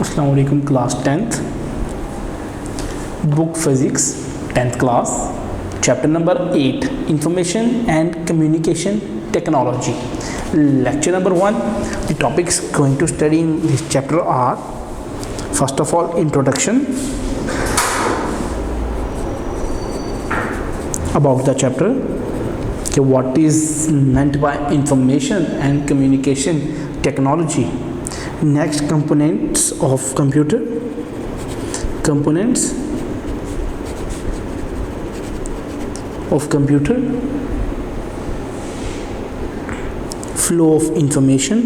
Assalamu alaikum class 10th, book physics 10th class, chapter number 8, information and communication technology. Lecture number 1, the topics going to study in this chapter are, first of all, introduction about the chapter. Okay, what is meant by information and communication technology. Next, components of computer, flow of information,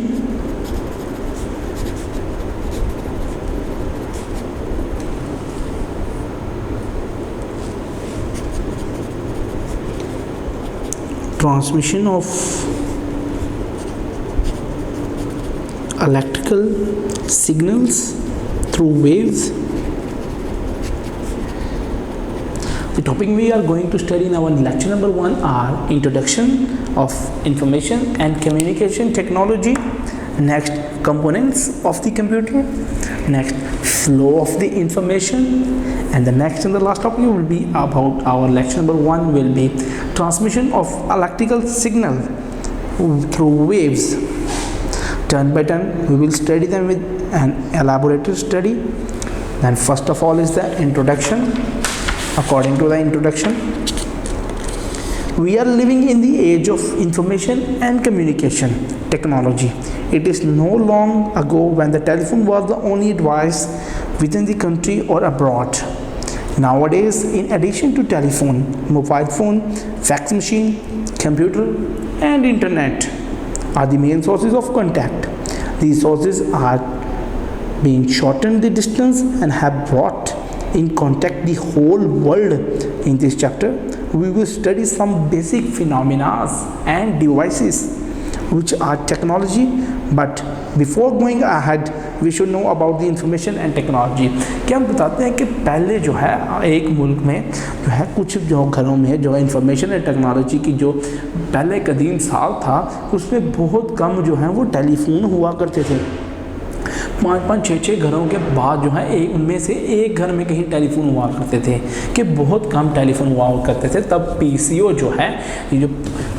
transmission of electrical signals through waves. The topic we are going to study in our lecture number 1 are introduction of information and communication technology, next components of the computer, next flow of the information, and the next and the last topic will be about our lecture number 1 will be transmission of electrical signal through waves. Turn by turn we will study them with an elaborated study. Then first of all is the introduction. According to the introduction, we are living in the age of information and communication technology. It is no long ago when the telephone was the only device within the country or abroad. Nowadays, in addition to telephone, mobile phone, fax machine, computer and internet are the main sources of contact. These sources are being shortened the distance and have brought in contact the whole world. In this chapter, we will study some basic phenomena and devices which are technology. But before going ahead, we should know about the information and technology. क्या हम बताते हैं कि पहले जो है एक मुल्क में जो है कुछ जो घरों में जो इंफॉर्मेशन एंड टेक्नोलॉजी की जो पहले कदीम साल था उसमें बहुत कम जो है वो टेलीफोन हुआ करते थे. 5-5, 6-6 घरों के बाद जो है एक उनमें से एक घर में कहीं टेलीफोन हुआ करते थे कि बहुत कम टेलीफोन हुआ करते थे. तब पीसीओ जो है ये जो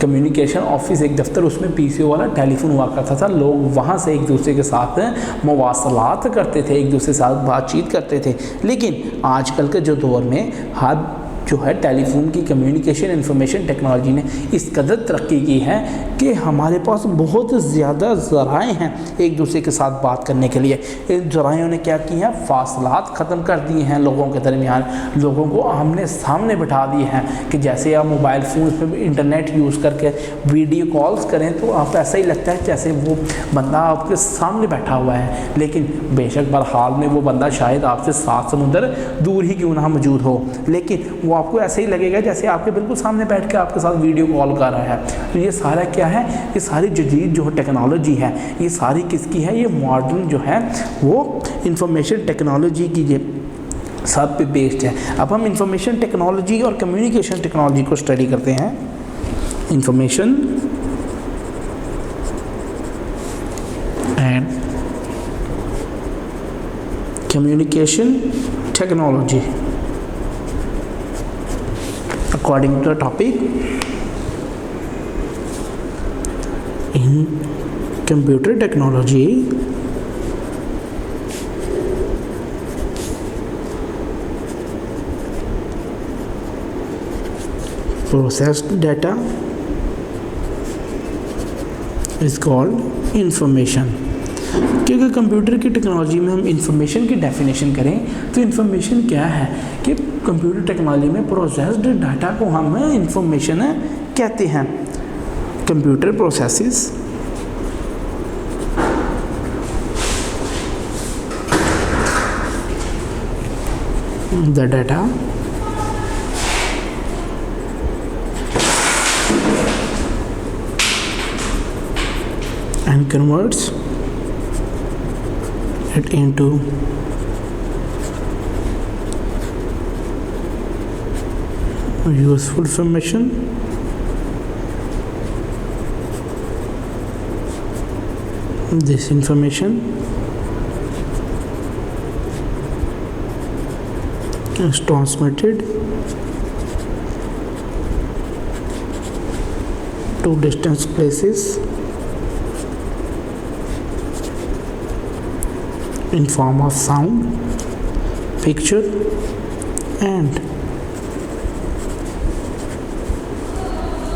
कम्युनिकेशन ऑफिस एक दफ्तर उसमें पीसीओ वाला टेलीफोन हुआ करता था. लोग वहाँ से एक दूसरे के साथ मुवासलात करते थे, एक दूसरे के साथ बातचीत करते थे. लेकिन आजकल के जो दौर में हर जो है टेलीफोन की कम्युनिकेशन इंफॉर्मेशन टेक्नोलॉजी ने इस कदर तरक्की की है कि हमारे पास बहुत ज़्यादा ज़राए हैं एक दूसरे के साथ बात करने के लिए. इन ज़रायों ने क्या की है, फासलात ख़त्म कर दिए हैं लोगों के दरमियान, लोगों को आमने सामने बैठा दिए हैं कि जैसे आप मोबाइल फ़ोन पर इंटरनेट यूज़ करके वीडियो कॉल्स करें तो आप ऐसा ही लगता है जैसे वो बंदा आपके सामने बैठा हुआ है. लेकिन बेशक बहरहाल में वो बंदा शायद आपसे 7 समुंदर दूर ही क्यों ना मौजूद हो, लेकिन वो आपको ऐसे ही लगेगा जैसे आपके बिल्कुल सामने बैठ के आपके साथ वीडियो कॉल कर रहा है. तो ये सारा क्या है, ये सारी जदीद जो टेक्नोलॉजी है ये सारी किसकी है, ये मॉडर्न जो है वो इंफॉर्मेशन टेक्नोलॉजी की ये सब पे बेस्ड है. अब हम इंफॉर्मेशन टेक्नोलॉजी और कम्युनिकेशन टेक्नोलॉजी को स्टडी करते हैं. Information and communication technology. According to the topic, in computer technology, processed data is called information. क्योंकि कंप्यूटर की टेक्नोलॉजी में हम इंफॉर्मेशन की डेफिनेशन करें तो इंफॉर्मेशन क्या है कि कंप्यूटर टेक्नोलॉजी में प्रोसेस्ड डाटा को हम इंफॉर्मेशन कहते हैं. Computer processes the data and converts it into useful information. This information is transmitted to distant places in form of sound, picture and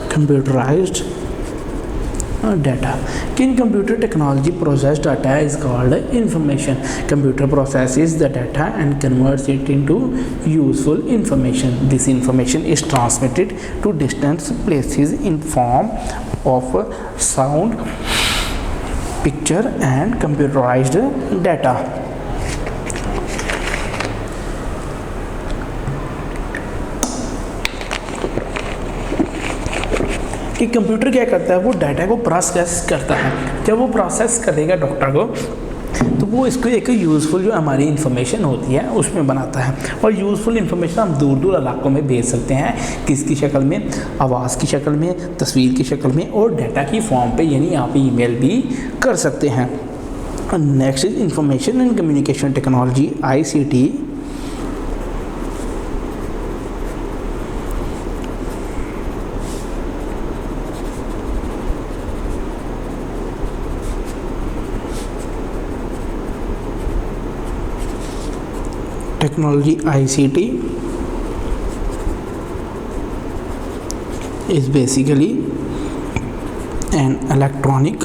computerized data. In computer technology, processed data is called information. Computer processes the data and converts it into useful information. This information is transmitted to distant places in form of sound, picture and computerized data. कि computer क्या करता है, वो data को process करता है। जब वो प्रोसेस करेगा डॉक्टर को, तो वो इसको एक यूज़फुल जो हमारी इन्फॉर्मेशन होती है उसमें बनाता है। और यूज़फुल इन्फॉर्मेशन हम दूर दूर इलाकों में भेज सकते हैं, किसकी शक्ल में, आवाज़ की शक्ल में, तस्वीर की शक्ल में और डाटा की फॉर्म पे, यानी आप ईमेल भी कर सकते हैं। Next is information and communication technology, ICT। Technology ICT is basically an electronic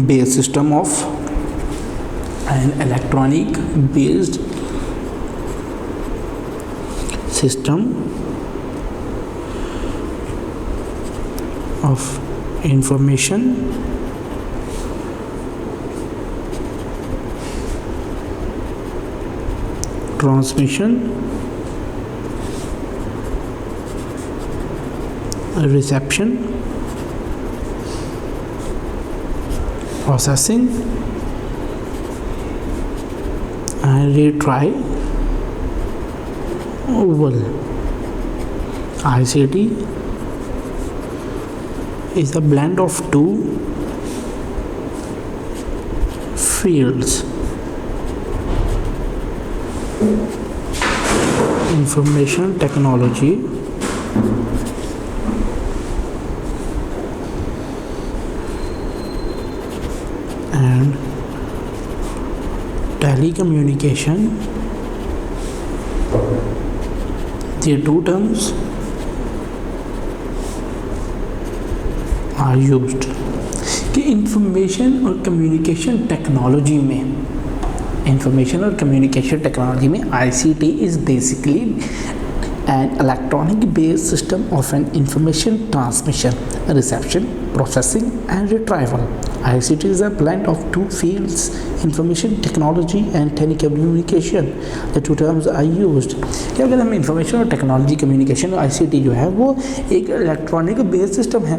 based system of information transmission, reception, processing and retrieval. ICT is a blend of two fields: information technology and telecommunication. The two terms are used कि information और communication technology में ICT is basically an electronic based system of an information transmission, reception, processing and retrieval. ICT is a blend of two fields: information technology and telecommunication. The two terms are used. क्या अगर हम information और technology communication ICT जो है वो एक electronic based system है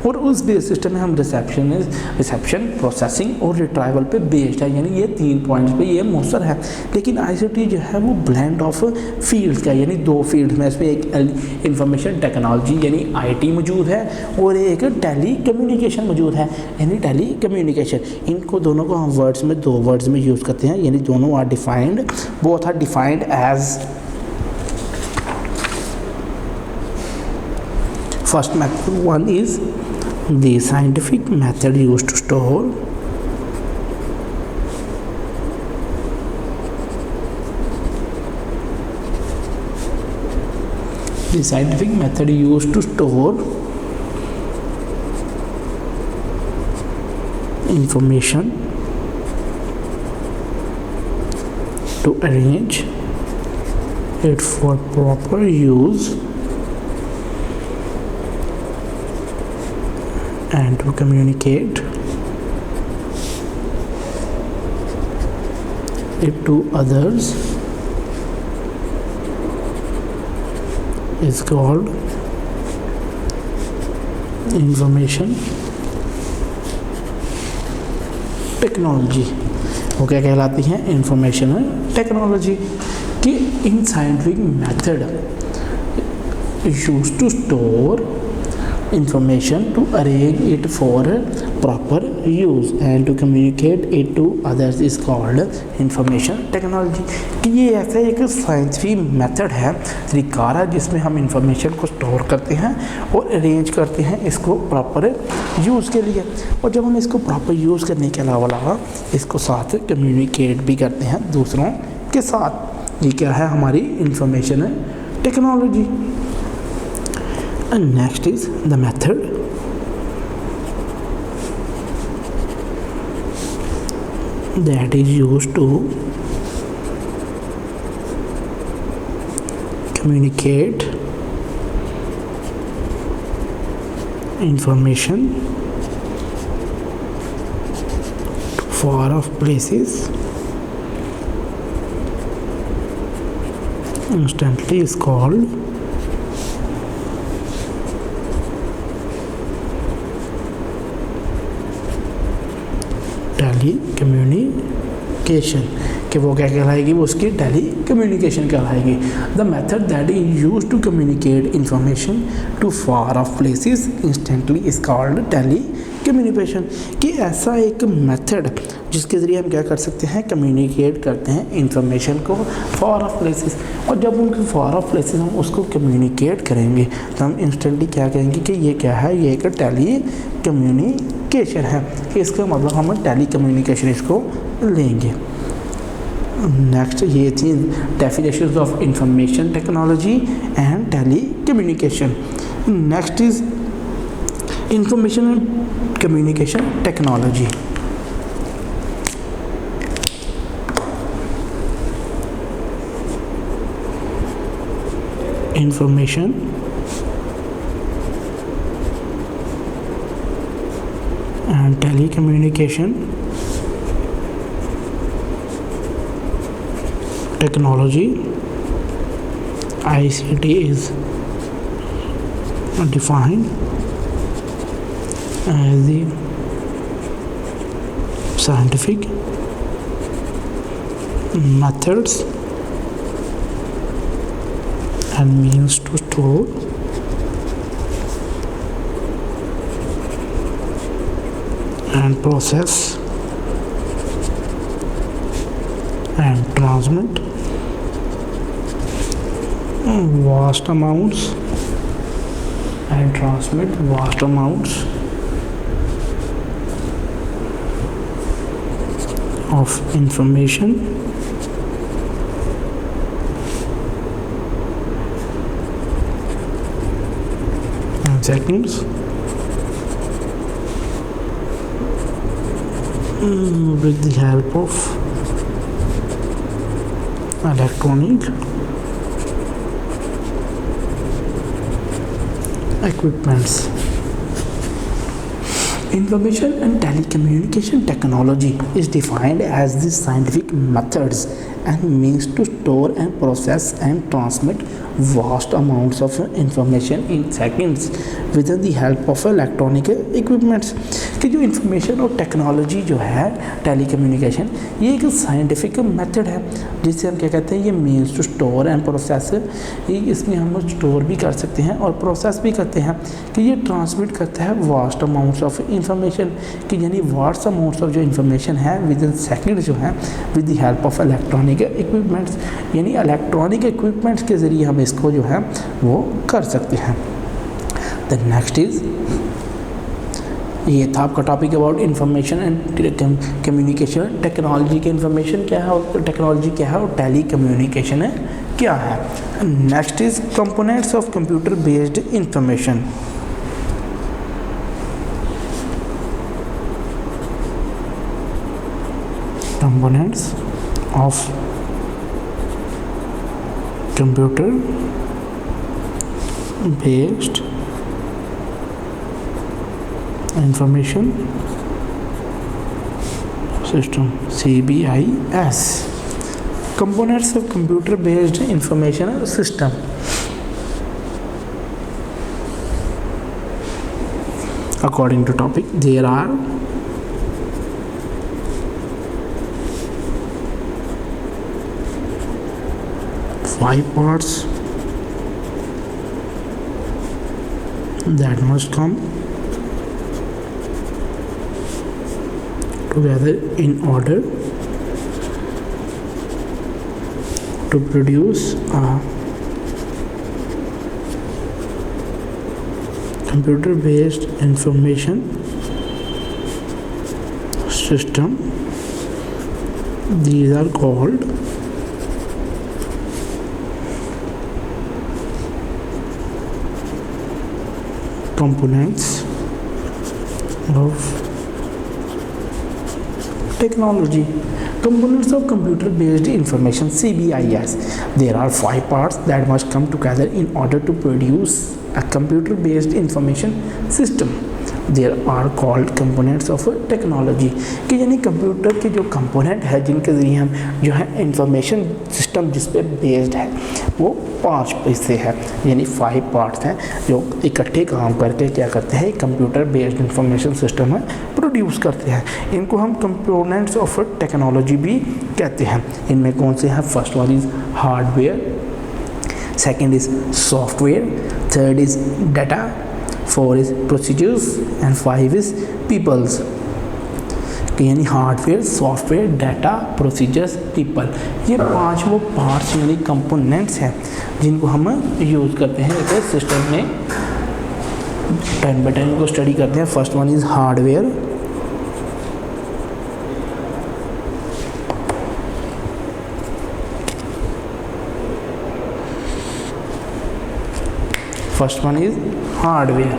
और उस बेस सिस्टम में हम रिसेप्शन, प्रोसेसिंग और रिट्राइवल पे बेस्ड है, यानी ये 3 पॉइंट्स पे ये मोस्टर है। लेकिन ICT जो है वो ब्लेंड ऑफ फील्ड्स का, यानी 2 फील्ड में इसमें एक इंफॉर्मेशन टेक्नोलॉजी यानी IT मौजूद है और एक टेली कम्युनिकेशन मौजूद है यानी टेली कम्युनिकेशन। इनको दोनों को हम वर्ड्स में 2 वर्ड्स में यूज़ करते हैं, यानी दोनों are defined, both are defined as first method one is the scientific method used to store information, to arrange it for proper use and to communicate it to others is called information technology. वो क्या कहलाती हैं? Informational technology. कि in scientific method used to store information, to arrange it for proper use and to communicate it to others is called information technology। कि ये ऐसा एक scientific method है, तरीक़ार है जिसमें हम इंफॉर्मेशन को स्टोर करते हैं और अरेंज करते हैं इसको प्रॉपर यूज़ के लिए, और जब हम इसको प्रॉपर यूज़ करने के अलावा इसको साथ कम्युनिकेट भी करते हैं दूसरों के साथ। ये क्या है, हमारी information technology. And next is the method that is used to communicate information to far off places instantly is called telecommunication. कि वो क्या कहलाएगी, वो उसकी टेली कम्युनिकेशन कहलाएगी। The method that is use to communicate information to far of places instantly is called telecommunication. कि ऐसा एक मेथड जिसके ज़रिए हम क्या कर सकते हैं, कम्युनिकेट करते हैं इंफॉर्मेशन को फार ऑफ प्लेसेस, और जब उनके फार ऑफ प्लेसेस हम उसको कम्युनिकेट करेंगे तो हम इंस्टेंटली क्या कहेंगे कि ये क्या है, ये एक टेली कम्युनिकेशन है। कि इसका मतलब हम टेली कम्युनिकेशन इसको लेंगे। नेक्स्ट ये थी definitions of information technology and telecommunication. Next is information and communication technology. Information and telecommunication technology ICT is defined as the scientific methods and means to store and process and transmit vast amounts of information in seconds with the help of electronic equipments. Information and telecommunication technology is defined as the scientific methods and means to store and process and transmit vast amounts of information in seconds with the help of electronic equipments। कि जो information और technology जो है telecommunication, ये एक scientific method है जिससे हम क्या कहते हैं, ये means to store and process. ये इसमें हम स्टोर भी कर सकते हैं और प्रोसेस भी करते हैं। कि ये ट्रांसमिट करता है वास्ट अमाउंट्स ऑफ इंफॉर्मेशन, कि यानी वास्ट अमाउंट्स ऑफ जो इंफॉर्मेशन है विद इन सेकेंड जो है with the help of electronic equipments, यानी इलेक्ट्रॉनिक इक्विपमेंट्स के ज़रिए हम इसको जो है वो कर सकते हैं। द नेक्स्ट इज़, ये था आपका topic about information and communication technology. के इंफॉर्मेशन क्या है और टेक्नोलॉजी क्या है और टेली कम्युनिकेशन है क्या है। Next is components of computer based information. Components of computer based information system, CBIS, components of computer based information system। According to topic, there are 5 parts that must come together in order to produce a computer based information system. These are called components of technology. Components of computer based information, CBIS. There are 5 parts that must come together in order to produce a computer based information system. There are called components of technology. कि यानी computer के जो component है जिनके ज़रिए हम जो है इंफॉर्मेशन सिस्टम जिस पे बेस्ड है वो 5 हिस्से हैं, यानी 5 पार्ट्स हैं जो इकट्ठे काम करके क्या करते हैं, कंप्यूटर बेस्ड इंफॉर्मेशन सिस्टम है प्रोड्यूस करते हैं। इनको हम कंपोनेंट्स ऑफ टेक्नोलॉजी भी कहते हैं। इनमें कौन से हैं? First one is hardware, second is software, third is data, 4 is procedures and 5 is peoples। यानी hardware, software, data, procedures, people, ये 5 वो पार्ट्स यानी कंपोनेंट्स हैं जिनको हम यूज़ करते हैं एक सिस्टम में। टाइम बाई टाइम को स्टडी करते हैं। First one is hardware. First one is hardware.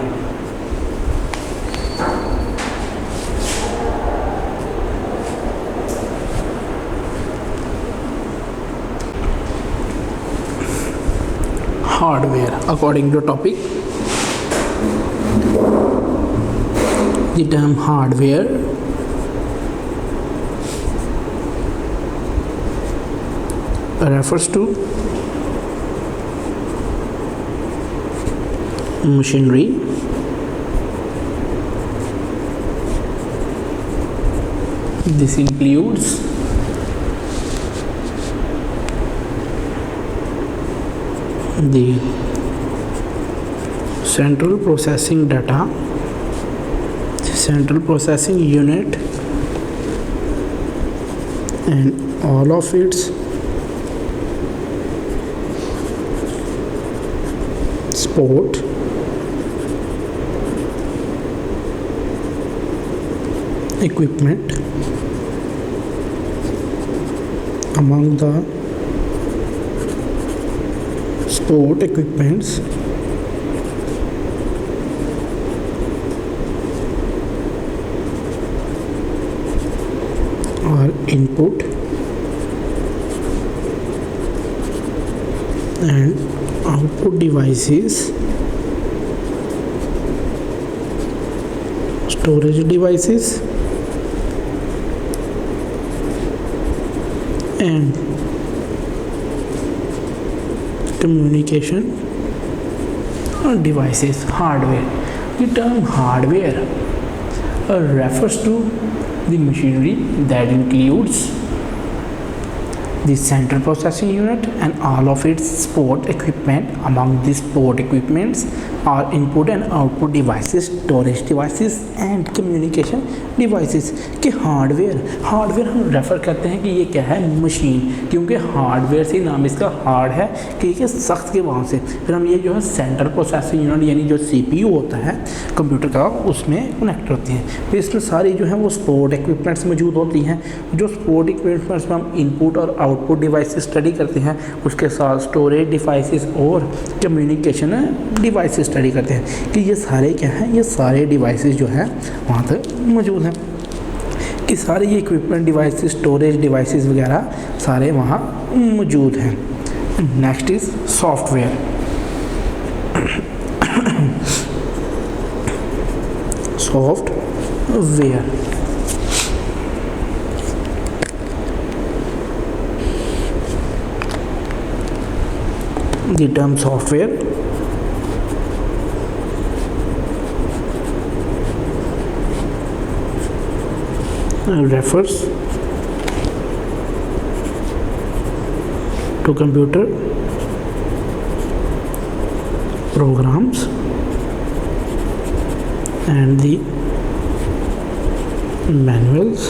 Hardware, according to topic, the term hardware refers to machinery, this includes the central processing data, central processing unit and all of its support equipment. Among the sport equipments are input and output devices, storage devices and communication devices. Hardware. The term hardware refers to the machinery that includes the central processing unit and all of its support equipment. Among these support equipments are input and output devices, storage devices and communication devices। कि hardware हम refer करते हैं कि ये क्या है, machine, क्योंकि hardware से नाम इसका हार्ड है कि ये सख्त के वहाँ से। फिर हम ये जो है सेंट्रल प्रोसेसिंग यूनिट यानी जो CPU होता है कंप्यूटर का उसमें कनेक्ट होती हैं। फिर इसमें सारी जो है वो सपोर्ट इक्विपमेंट्स मौजूद होती हैं। जो सपोर्ट इक्विपमेंट्स में हम इनपुट और आउटपुट डिवाइसेस स्टडी करते हैं, उसके साथ स्टोरेज डिवाइसेस और कम्युनिकेशन डिवाइसेस स्टडी करते हैं कि ये सारे क्या हैं, ये सारे डिवाइसेस जो हैं वहाँ तक मौजूद हैं। कि सारे ये इक्विपमेंट डिवाइसेस, स्टोरेज डिवाइसेस वगैरह सारे वहाँ मौजूद हैं। Next is software. Software the term software refers to computer programs and the manuals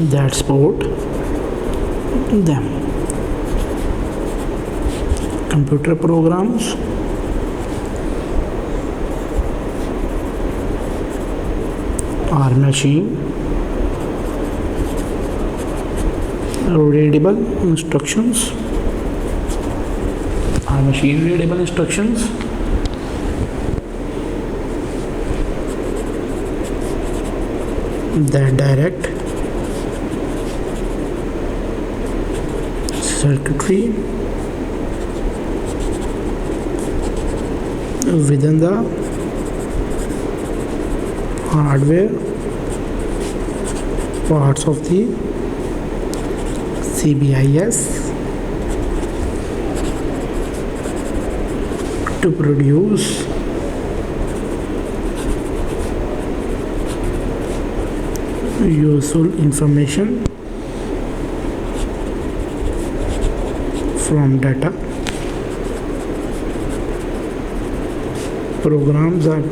that support them. Computer programs are machine readable instructions that direct circuitry within the hardware parts of the CBIS to produce useful information from data. Programs are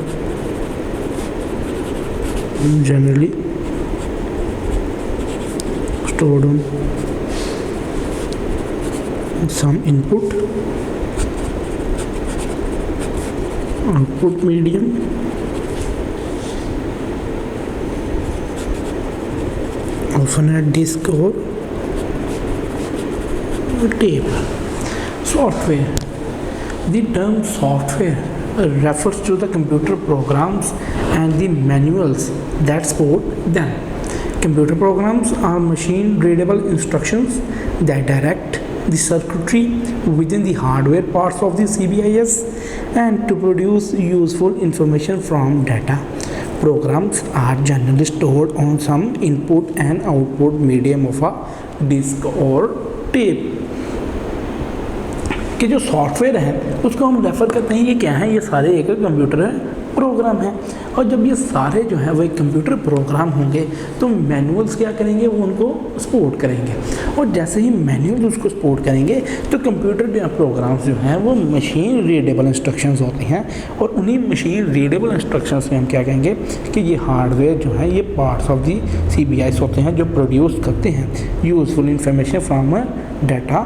generally stored on some input output medium often a disk or tape. Software. The term software refers to the computer programs and the manuals that support them. Computer programs are machine readable instructions that direct the circuitry within the hardware parts of the CBIS and to produce useful information from data. Programs are generally stored on some input and output medium of a disk or tape. कि जो software है उसको हम refer करते हैं, ये क्या है, ये सारे एक कंप्यूटर प्रोग्राम है। और जब ये सारे जो है वो एक कंप्यूटर प्रोग्राम होंगे तो मैनुअल्स क्या करेंगे, वो उनको सपोर्ट करेंगे। और जैसे ही मैनुअल उसको सपोर्ट करेंगे तो कंप्यूटर प्रोग्राम्स जो हैं वो मशीन रीडेबल इंस्ट्रक्शंस होते हैं। और उन्हीं मशीन रीडेबल इंस्ट्रक्शंस में हम क्या कहेंगे कि ये हार्डवेयर जो है ये पार्ट्स ऑफ दी CBIS होते हैं जो प्रोड्यूस करते हैं useful information from data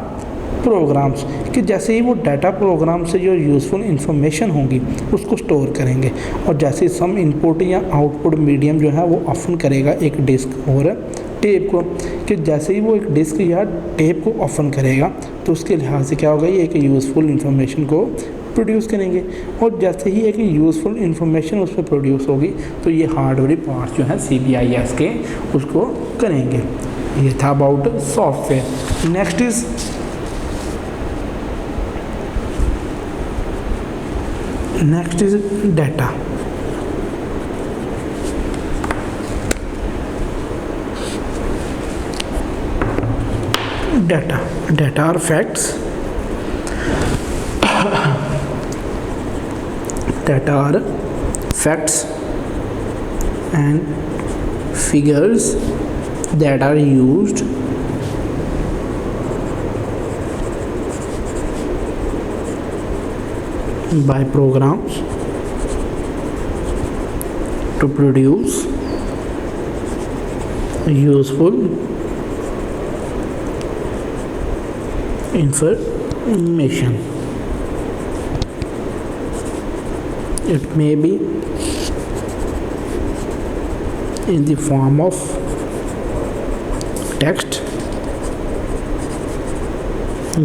programs, कि जैसे ही वो डाटा प्रोग्राम से जो यूज़फुल इंफॉर्मेशन होंगी उसको स्टोर करेंगे। और जैसे सम इनपुट या आउटपुट मीडियम जो है वो ऑफन करेगा एक डिस्क और टेप को, कि जैसे ही वो एक डिस्क या टेप को ऑफन करेगा तो उसके लिहाज से क्या होगा, ये एक यूज़फुल इंफॉर्मेशन को प्रोड्यूस करेंगे। और जैसे ही एक यूज़फुल इंफॉर्मेशन उस पर प्रोड्यूस होगी तो ये हार्डवेयर पार्ट्स जो है CBIS के उसको करेंगे। ये था about software. Next is data. Data are facts. Data are facts and figures that are used by programs to produce useful information. It may be in the form of text,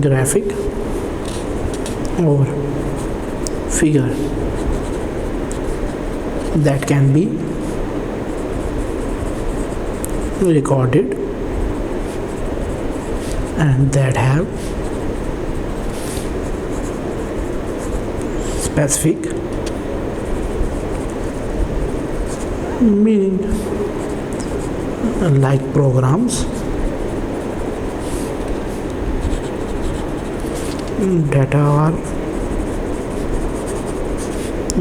graphic or figure that can be recorded and that have specific meaning, like programs, data are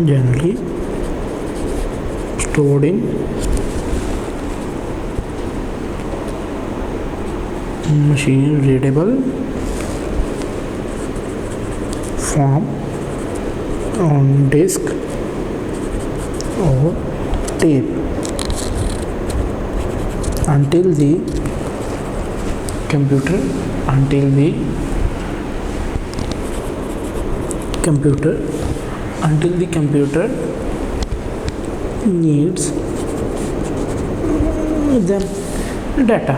generally stored in machine readable form on disk or tape. until the computer until the computer needs them. Data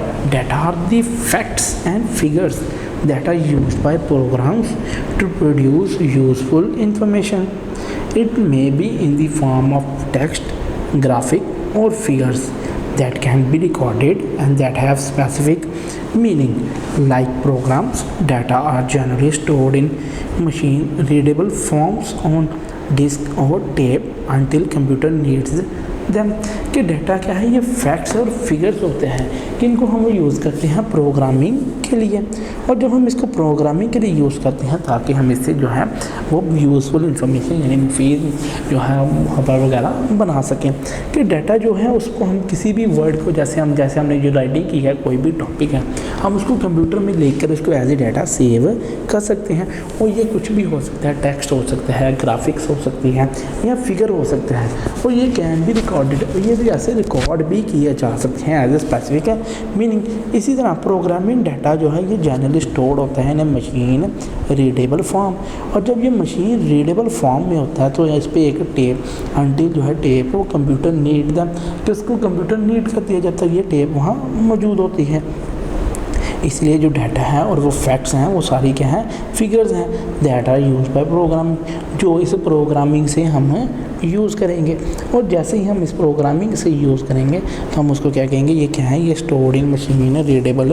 are the facts and figures that are used by programs to produce useful information. It may be in the form of text, graphic, or figures that can be recorded and that have specific meaning. Like programs, data are generally stored in machine readable forms on disk or tape until computer needs them. कि data क्या है, ये facts और figures होते हैं कि इनको हम यूज़ करते हैं प्रोग्रामिंग के लिए, और जब हम इसको प्रोग्रामिंग के लिए यूज़ करते हैं ताकि हम इससे जो है वो यूज़फुल इंफॉर्मेशन यानी मुफीद जो है खबर वगैरह बना सकें। कि डाटा जो है उसको हम किसी भी वर्ड को जैसे हमने जो राइटिंग की है, कोई भी टॉपिक है, हम उसको कंप्यूटर में लेकर उसको एज ए डाटा सेव कर सकते हैं। और ये कुछ भी हो सकता है, टेक्स्ट हो सकता है, ग्राफिक्स हो सकती है या फिगर हो सकता है, और ये कैन भी रिकॉर्डेड, ये भी ऐसे रिकॉर्ड भी किए जा सकते हैं एज ए स्पेसिफिक मीनिंग। इसी तरह प्रोग्रामिंग डाटा जो है ये जनरली स्टोर्ड होता है इन मशीन रीडेबल फॉर्म, और जब ये मशीन रीडेबल फॉर्म में होता है तो इस पर एक टेप अंटिल जो है टेप वो कंप्यूटर नीड द, तो इसको कंप्यूटर नीड करती है जब तक ये टेप वहाँ मौजूद होती है। इसलिए जो डाटा है और वो फैक्ट्स हैं वो सारी क्या हैं, फिगर्स हैं that are use by programming, जो इस प्रोग्रामिंग से हम यूज़ करेंगे। और जैसे ही हम इस प्रोग्रामिंग से यूज़ करेंगे तो हम उसको क्या कहेंगे, ये क्या है, ये stored in machine readable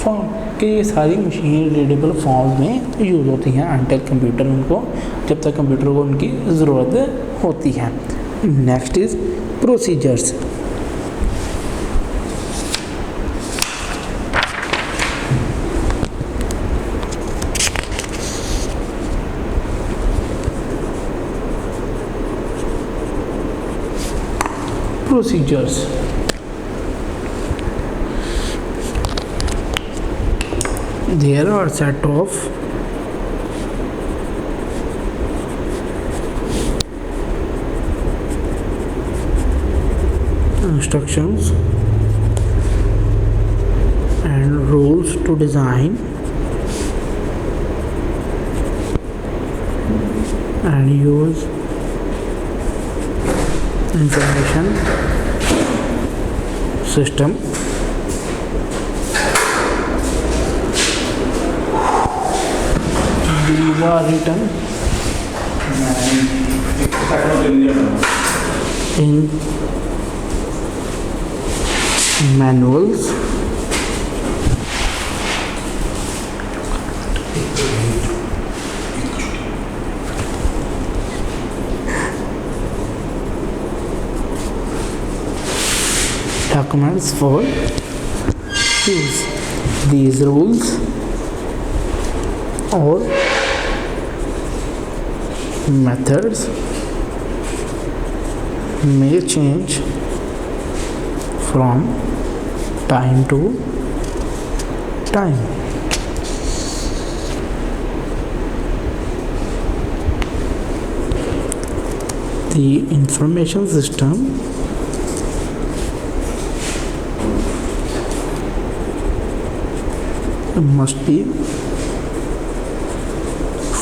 form, कि ये सारी मशीन रीडेबल फॉर्म में यूज़ होती हैं अंटिल कंप्यूटर उनको, जब तक कंप्यूटर को उनकी ज़रूरत होती है। Next is procedures. Procedures. There are a set of instructions and rules to design and use information system these are written in manuals documents for use. These rules or methods may change from time to time. The information system must be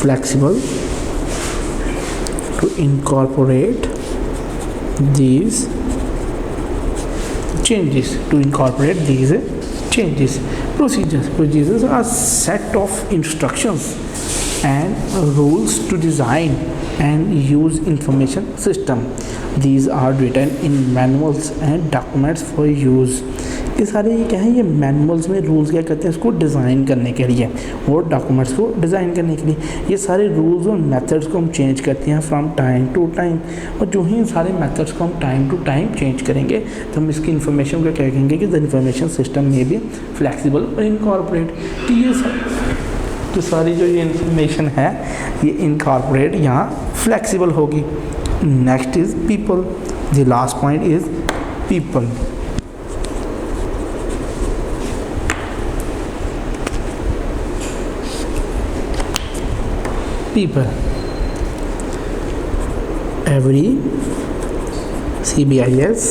flexible to incorporate these changes. Procedures are set of instructions and rules to design and use information system. These are written in manuals and documents for use. ये सारे ये क्या है, ये manuals में rules क्या करते हैं, इसको डिज़ाइन करने के लिए और डॉक्यूमेंट्स को डिज़ाइन करने के लिए ये सारे रूल्स और मेथड्स को हम चेंज करते हैं फ्रॉम टाइम टू टाइम। और जो ही इन सारे मेथड्स को हम टाइम टू टाइम चेंज करेंगे तो हम इसकी इन्फॉर्मेशन को क्या कहेंगे कि द इन्फॉर्मेशन सिस्टम में भी फ्लैक्सिबल और इनकॉर्पोरेट, कि ये जो सारी जो ये इन्फॉर्मेशन है ये इनकॉर्पोरेट यहाँ फ्लैक्सिबल होगी। Next is people. The last point is people. People. Every CBIS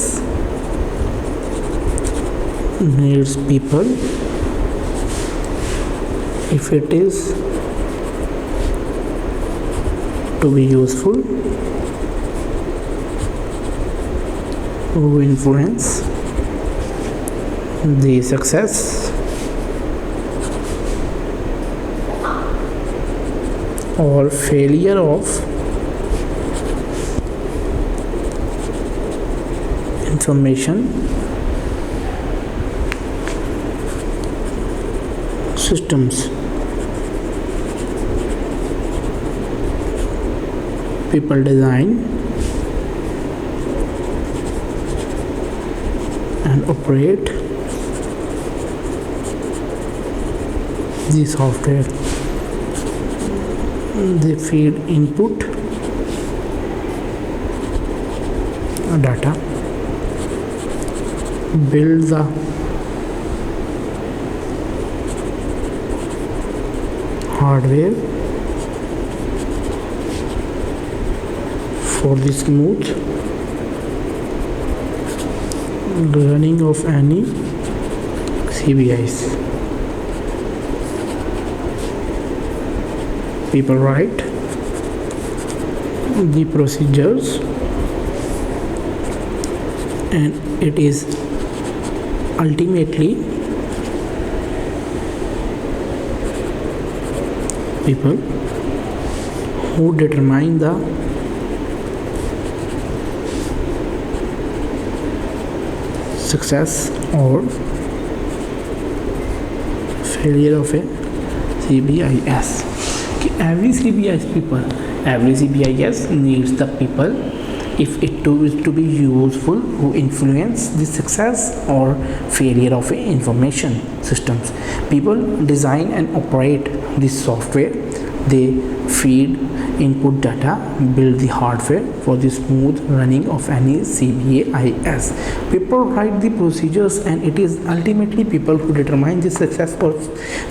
needs people if it is to be useful, who influence the success or failure of information systems. People design and operate the software. They feed input data, build the hardware for the smooth running of any CBIs. People write the procedures and it is ultimately people who determine the success or failure of a CBIS. Every CBIS needs the people if it is to be useful who influence the success or failure of information systems. People design and operate this software. They feed input data, build the hardware for the smooth running of any CBIS. People write the procedures and it is ultimately people who determine the success or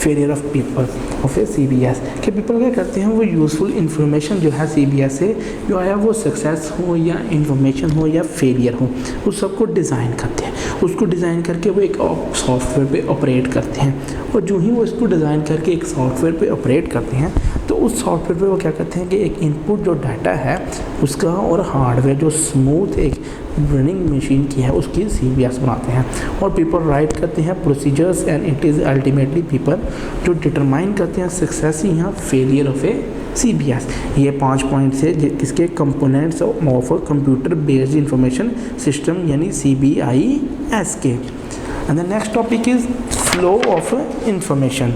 failure of people of a CBIS. कि people क्या करते हैं, वो useful information जो है CBIS से जो आया वो सक्सेस हो या इंफॉर्मेशन हो या फेलियर हो, उस सबको डिज़ाइन करते हैं. उसको डिज़ाइन करके वो एक सॉफ्टवेयर पे ऑपरेट करते हैं और जो ही वो इसको डिज़ाइन करके एक सॉफ्टवेयर पे ऑपरेट करते हैं तो उस सॉफ्टवेयर पे वो क्या करते हैं कि एक इनपुट जो डाटा है उसका और हार्डवेयर जो स्मूथ एक रनिंग मशीन की है उसकी CBIS बनाते हैं. और पीपल राइट करते हैं procedures and it is ultimately people जो डिटरमाइन करते हैं सक्सेस या फेलियर ऑफ ए CBIS. ये 5 पॉइंट से किसके components of computer based information system यानी CBIS के. And the next topic is flow of information.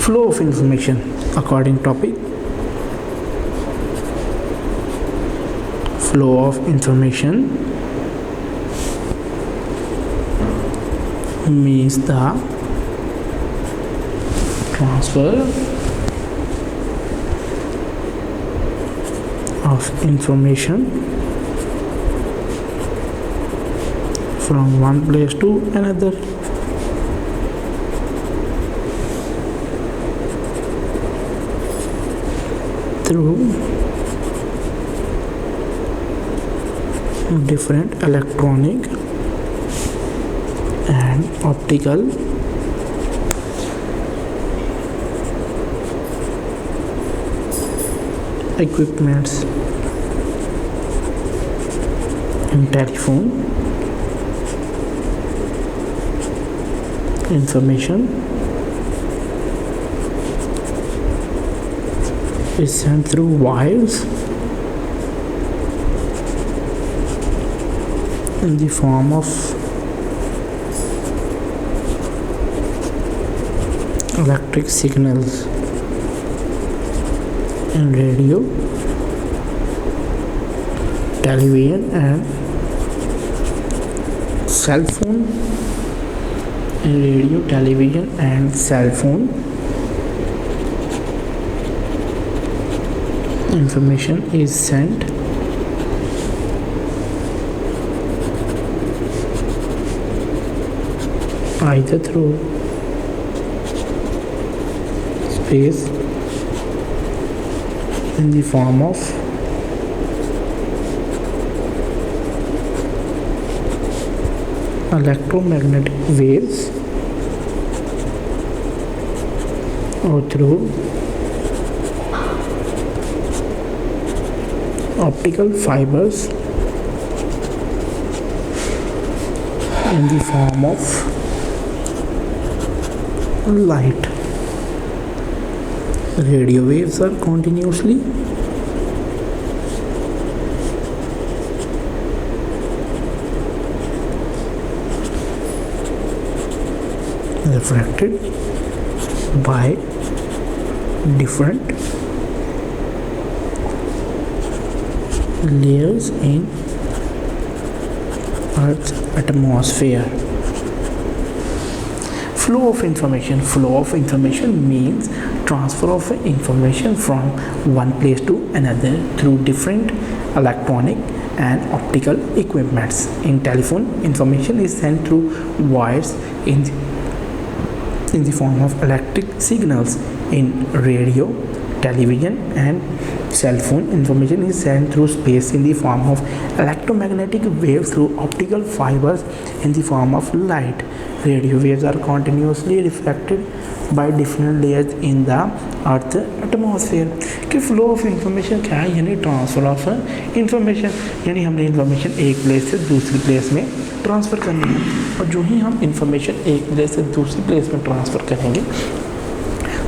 Flow of information according topic. Flow of information means the transfer of information from one place to another. Through different electronic and optical equipments in telephone, information is sent through wires in the form of electric signals in radio, television and cell phone. In radio, television and cell phone, information is sent either through space in the form of electromagnetic waves or through optical fibers in the form of light. Radio waves are continuously refracted by different layers in Earth's atmosphere. Flow of information means transfer of information from one place to another through different electronic and optical equipments. In telephone, information is sent through wires in the form of electric signals. In radio, television and cell phone, information is sent through space in the form of electromagnetic waves through optical fibers in the form of light. Radio waves are continuously reflected by different layers in the earth atmosphere कि flow of information क्या है, यानी transfer of information, यानी हमने information एक place से दूसरी place में ट्रांसफ़र करनी है। और जो ही हम इंफॉर्मेशन एक प्लेस से दूसरी प्लेस में ट्रांसफ़र करेंगे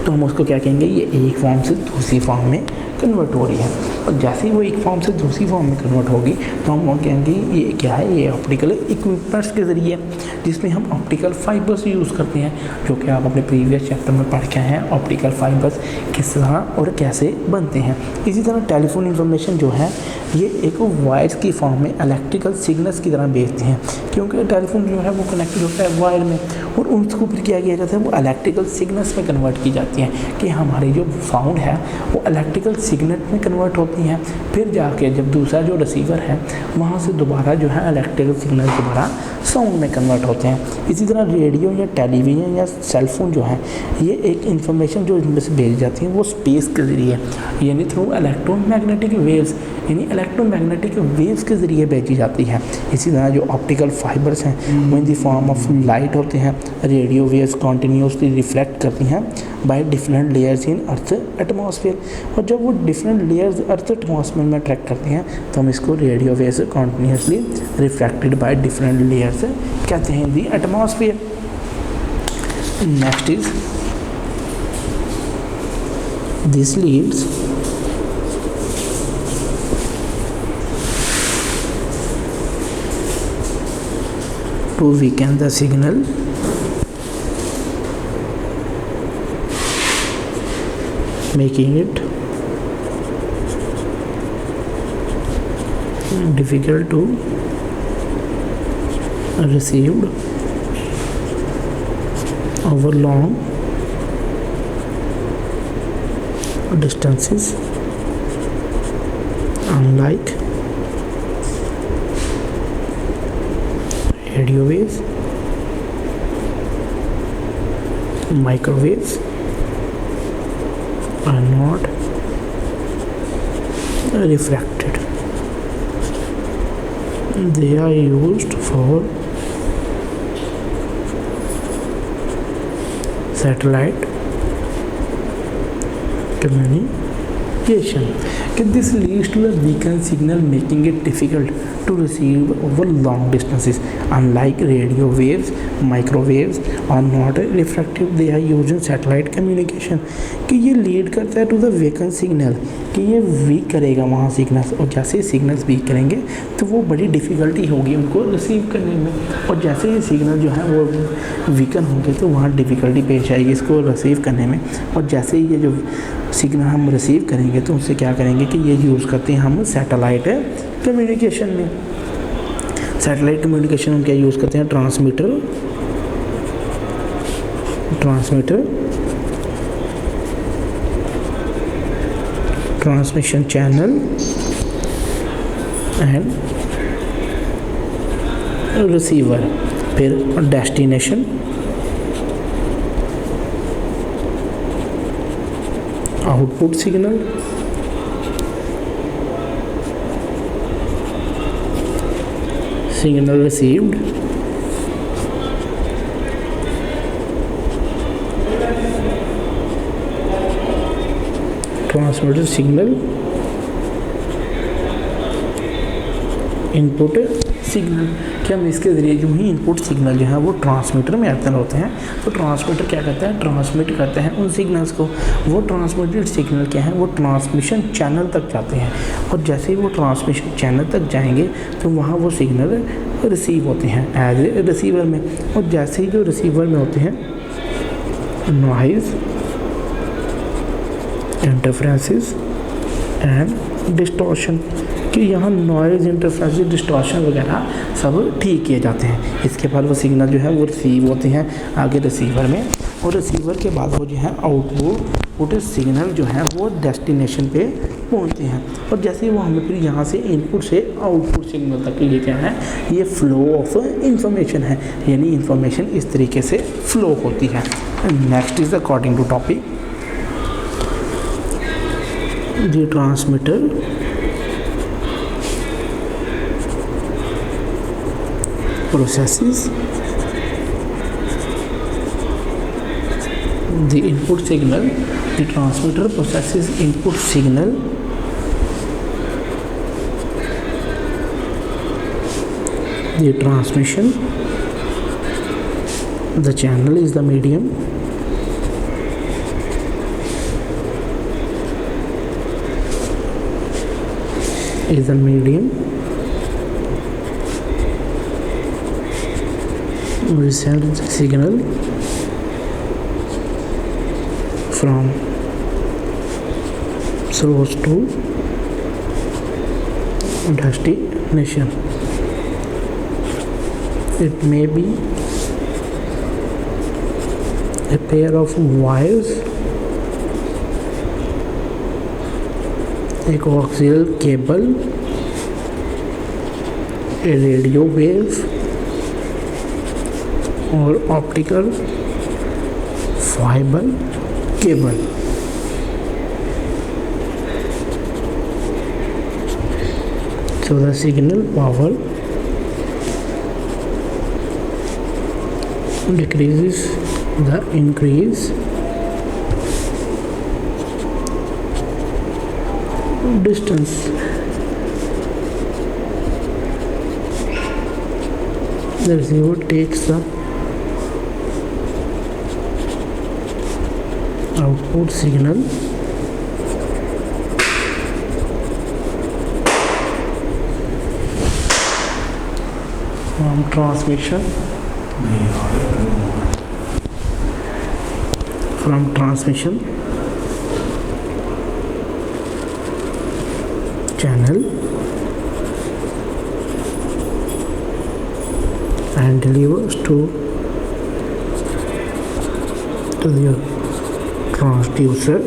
तो हम उसको क्या कहेंगे, ये एक फॉर्म से दूसरी फॉर्म में कन्वर्ट हो रही है। और जैसे ही वो एक फॉर्म से दूसरी फॉर्म में कन्वर्ट होगी तो हम वो कहेंगे ये क्या है, ये ऑप्टिकल इक्विपमेंट्स के ज़रिए, जिसमें हम ऑप्टिकल फाइबर्स यूज़ करते हैं, जो कि आप अपने प्रीवियस चैप्टर में पढ़ के हैं ऑप्टिकल फाइबर्स किस तरह और कैसे बनते हैं। इसी तरह टेलीफोन इंफॉर्मेशन जो है ये एक वायर्स की फॉर्म में इलेक्ट्रिकल सिग्नल्स की तरह भेजते हैं, क्योंकि टेलीफोन जो है वो कनेक्टेड होता है वायर में और उसको फिर क्या किया जाता है, वो इलेक्ट्रिकल सिग्नल्स में कन्वर्ट की जाती हैं कि हमारी जो साउंड है वो इलेक्ट्रिकल सिग्नल में कन्वर्ट होती हैं। फिर जाके जब दूसरा जो रिसीवर है वहाँ से दोबारा जो है इलेक्ट्रिकल सिग्नल दोबारा साउंड में कन्वर्ट होते हैं। इसी तरह रेडियो या टेलीविज़न या सेल फोन जो है ये एक इंफॉर्मेशन जो इनमें से भेजी जाती है वो स्पेस के ज़रिए यानी थ्रू इलेक्ट्रोमैग्नेटिक वेव्स, यानी इलेक्ट्रोमैग्नेटिक वेव्स के ज़रिए भेजी जाती है। इसी तरह जो ऑप्टिकल फाइबर्स हैं वो इन द फॉर्म ऑफ लाइट होते हैं। रेडियो वेव्स कॉन्टीन्यूसली रिफ्लेक्ट करती हैं by different layers in earth atmosphere, और जब वो डिफरेंट लेयर्स अर्थ एटमॉस्फेयर में अट्रैक्ट करती हैं तो हम इसको radio waves continuously reflected by different layers कहते हैं दी atmosphere. Next is this leads to weaken the signal making it difficult to receive over long distances, unlike radio waves, microwaves are not refracted. They are used for satellite communication. This leads to a weakened signal, making it difficult to receive over long distances. Unlike radio waves, microwaves are not refractive. They are used in satellite communication. कि ये lead करता है to the weakened signal, कि ये week करेगा वहाँ signals, और जैसे ही सिग्नल्स वीक करेंगे तो वो बड़ी डिफ़िकल्टी होगी उनको रिसीव करने में, और जैसे ही सिग्नल जो है वो वीकन होंगे तो वहाँ डिफ़िकल्टी पेश आएगी इसको रिसीव करने में। और जैसे ही ये जो सिग्नल हम रिसीव करेंगे तो उससे क्या करेंगे कि ये यूज़ करते हैं हम सैटेलाइट कम्युनिकेशन में। सैटेलाइट कम्युनिकेशन हम क्या यूज़ करते हैं, transmitter transmission channel and receiver, फिर output signal, signal received, transmitted signal, input signal कि हम इसके ज़रिए जो ही इनपुट सिग्नल जो है वो ट्रांसमीटर में एंटर होते हैं, तो ट्रांसमीटर क्या करता है, ट्रांसमिट करते हैं उन सिग्नल्स को। वो ट्रांसमिटेड सिग्नल क्या है, वो ट्रांसमिशन चैनल तक जाते हैं, और जैसे ही वो ट्रांसमिशन चैनल तक जाएंगे तो वहाँ वो सिग्नल रिसीव होते हैं एज ए रिसीवर में। और जैसे ही जो रिसीवर में होते हैं, नॉइज़, इंटरफ्रेंसेस एंड डिस्टॉर्शन, कि यहाँ नॉइज़, इंटरफ्रेंसेस, डिस्टॉर्शन वगैरह सब ठीक किए जाते हैं। इसके बाद वो सिग्नल जो है वो रिसीव होते हैं आगे रिसीवर में, और रिसीवर के बाद वो जो है आउटपुट सिग्नल जो है वो डेस्टिनेशन पे पहुंचते हैं। और जैसे ही वो हमें फिर यहाँ से इनपुट से आउटपुट सिग्नल तक ये क्या है, ये फ्लो ऑफ इंफॉर्मेशन है, यानी इंफॉर्मेशन इस तरीके से फ्लो होती है। Next is according to topic the transmitter processes the input signal. The transmitter processes input signal the transmission. The channel is the medium. Is the medium. We send the signal from source to destination. It may be a pair of wires, a coaxial cable, a radio wave, or optical fiber cable. So the signal power decreases the increase distance. The receiver takes the output signal from transmission channel and delivers to the transducer.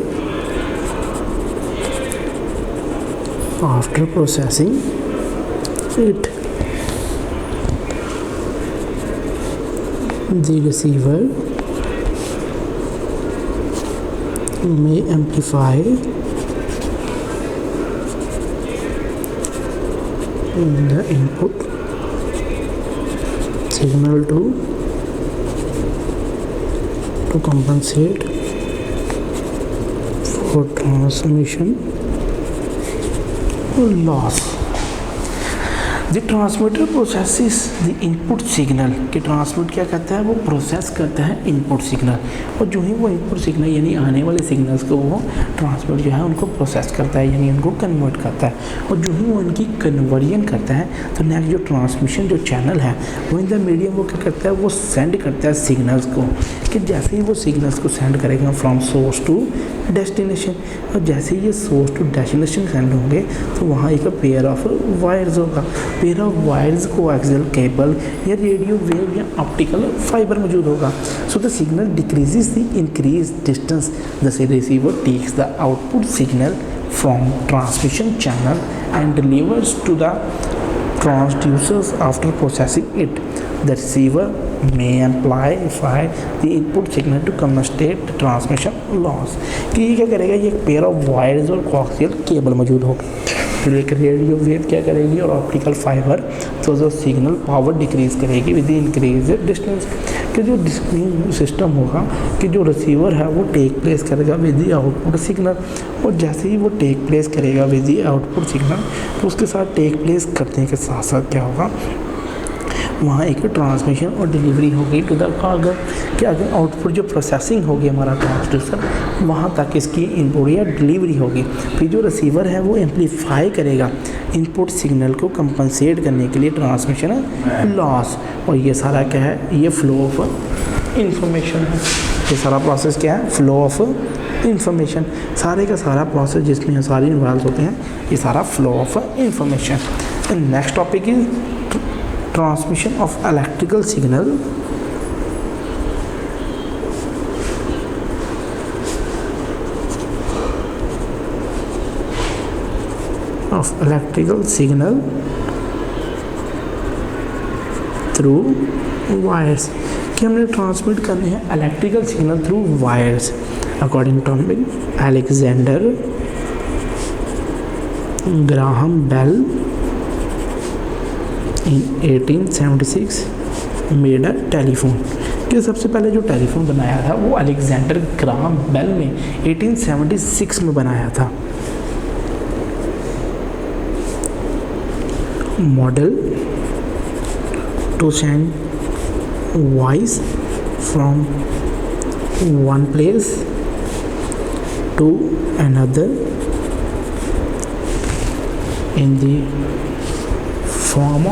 After processing it, the receiver may amplify the input signal to compensate for transmission loss. The transmitter processes the input signal, कि transmit क्या करता है, वो process करता है input signal, और जो ही वो इनपुट सिग्नल यानी आने वाले सिग्नल्स को वो ट्रांसमिट जो है उनको प्रोसेस करता है, यानी उनको कन्वर्ट करता है। और जो ही वो इनकी कन्वर्जन करता है, तो नेक्स्ट जो ट्रांसमिशन जो चैनल है वो इन द मीडियम वो क्या करता है, वो सेंड करता है सिग्नल्स को, कि जैसे ही वो सिग्नल्स को सेंड करेगा फ्रॉम सोर्स टू डेस्टिनेशन, और जैसे ही ये सोर्स टू डेस्टिनेशन सेंड होंगे तो वहाँ एक पेयर ऑफ वायर्स होगा, पेयर ऑफ वायर्स को एक्सियल केबल या रेडियो वेव या ऑप्टिकल फाइबर मौजूद होगा। So the signal decreases the increase distance, the receiver takes the output signal from transmission channel and delivers to the transducers. After processing it, the receiver may amplify the input signal to compensate the transmission loss। कि ये क्या करेगा, ये एक pair of wires और coaxial cable मौजूद होगा, फिर एक रेडियो वेव क्या करेगी और ऑप्टिकल फाइबर, तो जो सिग्नल पावर डिक्रीज करेगी विद इंक्रीज डिस्टेंस। कि जो सिस्टम होगा कि जो रिसीवर है वो टेक प्लेस करेगा विद द आउटपुट सिग्नल, और जैसे ही वो टेक प्लेस करेगा विद द आउटपुट सिग्नल, तो उसके साथ टेक प्लेस करने के साथ साथ क्या होगा, वहाँ एक ट्रांसमिशन और डिलीवरी होगी टू द कार्गो। कि अगर आउटपुट जो प्रोसेसिंग होगी हमारा ट्रांसड्यूसर, वहाँ तक इसकी इनपुट या डिलीवरी होगी। फिर जो रिसीवर है वो एम्पलीफाई करेगा इनपुट सिग्नल को कंपनसेट करने के लिए ट्रांसमिशन लॉस। और ये सारा क्या है, ये फ्लो ऑफ इंफॉर्मेशन है। ये सारा प्रोसेस क्या है, फ्लो ऑफ इंफॉर्मेशन। सारे का सारा प्रोसेस जिसमें सारे इन्वॉल्व होते हैं, ये सारा flow of information. Next topic is transmission of electrical signal through wires। कि हमने ट्रांसमिट करने हैं electrical signal through wires. According to Alexander Graham Bell in 1876 made a telephone. कि सबसे पहले जो टेलीफोन बनाया था वो अलेक्जेंडर ग्राहम बेल ने 1876 में बनाया था। Model to send voice from one place to another in the form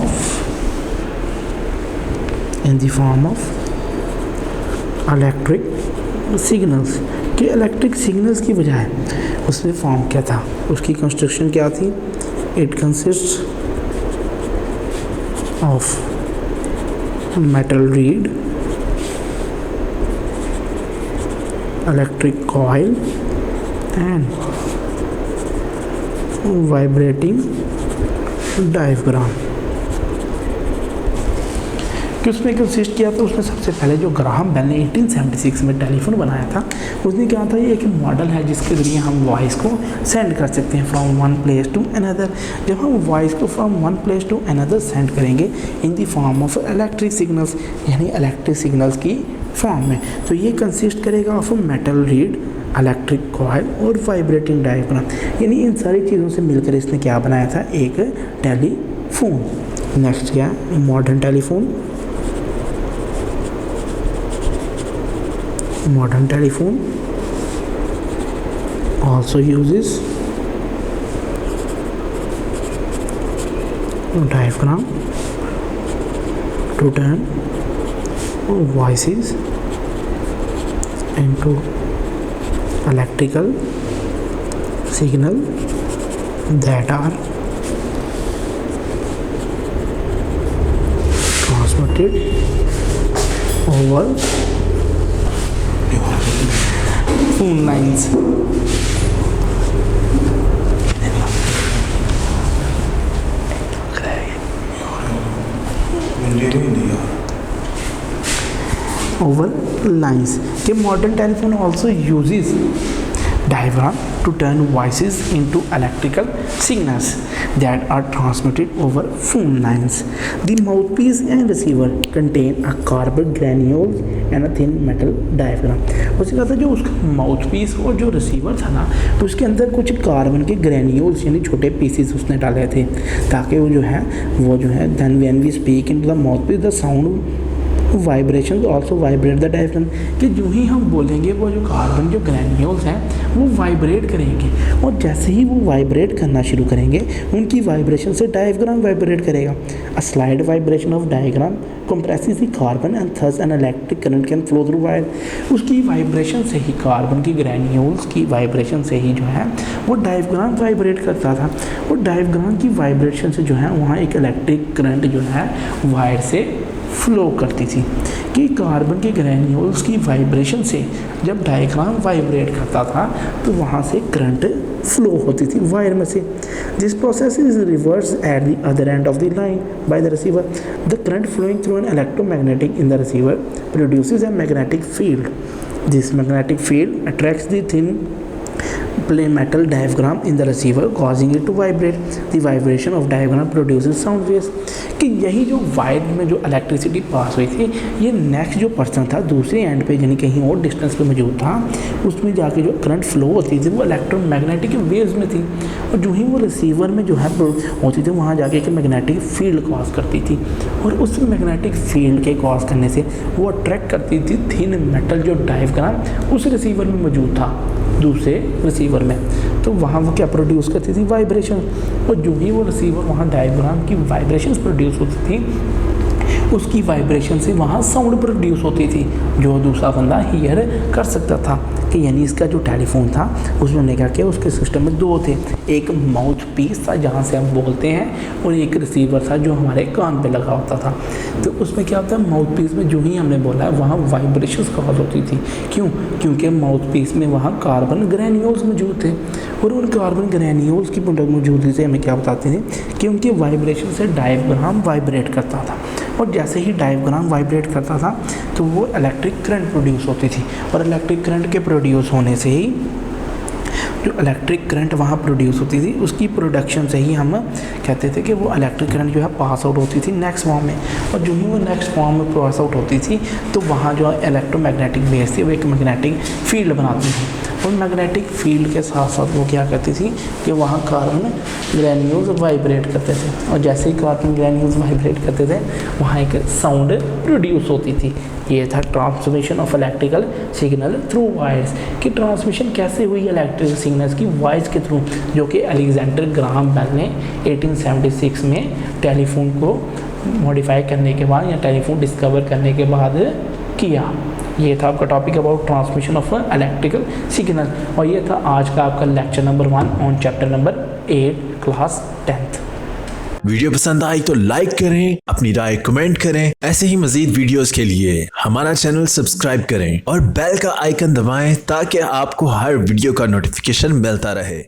of electric signals. कि इलेक्ट्रिक सिग्नल्स की बजाय उसमें फॉर्म क्या था, उसकी कंस्ट्रक्शन क्या थी। It consist of metal reed, electric coil and vibrating diaphragm. कि उसमें कंसिस्ट किया था, उसने सबसे पहले जो ग्राहम बेल ने 1876 में टेलीफोन बनाया था, उसने कहा था ये एक मॉडल है जिसके ज़रिए हम वॉइस को सेंड कर सकते हैं from one place to another. जब हम वॉइस को from one place to another send करेंगे in the form of electric signals, यानी इलेक्ट्रिक सिग्नल्स की फॉर्म में, तो ये कंसिस्ट करेगा of metal reed, electric coil और वाइब्रेटिंग डायफ्राम। यानी इन सारी चीज़ों से मिलकर इसने क्या बनाया था, एक टेलीफोन। नेक्स्ट क्या है, modern telephone. Modern telephone also uses diaphragm to turn voices into electrical signal that are transmitted over phone lines। over lines। कि modern telephone also uses diaphragm to turn voices into electrical signals that are transmitted over phone lines। The mouthpiece and receiver contain a carbon granules and a thin metal diaphragm। उसने कहा था जो उसका mouthpiece और जो receiver था ना, उसके अंदर कुछ कार्बन के ग्रेन्यूल्स यानी छोटे पीसेस उसने डाले थे, ताकि वो जो है then when we speak in the mouthpiece the sound vibration also vibrate the diaphragm. कि जो ही हम बोलेंगे वो जो कार्बन जो ग्रेन्यूल्स हैं वो वाइब्रेट करेंगे, और जैसे ही वो वाइब्रेट करना शुरू करेंगे उनकी वाइब्रेशन से डायफ्राम वाइब्रेट करेगा। अ slide vibration of diaphragm compresses the carbon and thus an electric current can flow through wire. उसकी वाइब्रेशन से ही, कार्बन की ग्रेन्यूल्स की वाइब्रेशन से ही जो है वो डायफ्राम वाइब्रेट करता था, और डायफ्राम की वाइब्रेशन से जो है वहाँ एक इलेक्ट्रिक करंट जो है वायर से फ्लो करती थी। कि कार्बन के ग्रेन्यूल्स की वाइब्रेशन से जब डायफ्राम वाइब्रेट करता था तो वहाँ से करंट फ्लो होती थी वायर में से। This process is reverse at the other end of the line by the receiver. The current flowing through an electromagnetic in the receiver produces a magnetic field. This magnetic field attracts the thin play metal diaphragm in the receiver causing it to vibrate. The vibration of diaphragm produces sound waves। कि यही जो wire में जो electricity pass हुई थी, ये next जो person था दूसरे एंड पे यानी कहीं और डिस्टेंस पे मौजूद था, उसमें जाके जो करंट फ्लो होती थी वो इलेक्ट्रोमैग्नेटिक वेव्स में थी, और जो ही वो रिसीवर में जो है होती थी वहाँ जाके एक मैग्नेटिक फील्ड कॉज करती थी, और उस मैग्नेटिक फील्ड के कॉज करने से वो अट्रैक्ट करती थी थिन मेटल जो डायफ्राम उस रिसीवर में मौजूद था दूसरे रिसीवर में, तो वहाँ वो क्या प्रोड्यूस करती थी, वाइब्रेशन। और जो ही वो रिसीवर वहाँ डायफ्राम की वाइब्रेशंस प्रोड्यूस होती थी, उसकी वाइब्रेशन से वहाँ साउंड प्रोड्यूस होती थी जो दूसरा बंदा हियर कर सकता था। कि यानी इसका जो टेलीफोन था उसमें क्या किया, उसके सिस्टम में दो थे, एक माउथ पीस था जहाँ से हम बोलते हैं, और एक रिसीवर था जो हमारे कान पे लगा होता था। तो उसमें क्या होता है, माउथ पीस में जो ही हमने बोला है वहाँ वाइब्रेशंस कॉज होती थी। क्यों? क्योंकि माउथ पीस में वहाँ कार्बन ग्रैन्यूल्स मौजूद थे, और उन कार्बन ग्रैन्यूल्स की मौजूदगी से हमें क्या बताते थे कि उनके वाइब्रेशन से डायफ्राम वाइब्रेट करता था, और जैसे ही डायफ्राम वाइब्रेट करता था तो वो इलेक्ट्रिक करंट प्रोड्यूस होती थी, और इलेक्ट्रिक करंट के प्रोड्यूस होने से ही जो इलेक्ट्रिक करंट वहाँ प्रोड्यूस होती थी उसकी प्रोडक्शन से ही हम कहते थे कि वो इलेक्ट्रिक करंट जो है पास आउट होती थी नेक्स्ट फॉर्म में, और जो ही वो नेक्स्ट फॉर्म में पास आउट होती थी तो वहाँ जो इलेक्ट्रोमैग्नेटिक वेव्स थी वो एक मैग्नेटिक फील्ड बनाती थी, और मैग्नेटिक फील्ड के साथ साथ वो क्या करती थी कि वहाँ कार्बन ग्रैन्यूल्स वाइब्रेट करते थे, और जैसे ही कार्बन ग्रैन्यूल्स वाइब्रेट करते थे वहाँ एक साउंड प्रोड्यूस होती थी। ये था transmission of electrical signal through wires. कि ट्रांसमिशन कैसे हुई इलेक्ट्रिकल सिग्नल्स की वायर्स के थ्रू, जो कि अलेक्जेंडर ग्राहम बेल ने 1876 में टेलीफोन को मॉडिफाई करने के बाद या टेलीफोन डिस्कवर करने के बाद किया। ये था आपका topic about transmission of electrical signal, और ये था आज का आपका lecture number 1 on chapter number 8 class 10th। Video पसंद आई तो लाइक करें, अपनी राय कमेंट करें। ऐसे ही मजीद वीडियोस के लिए हमारा चैनल सब्सक्राइब करें और बेल का आइकन दबाएं ताकि आपको हर वीडियो का नोटिफिकेशन मिलता रहे।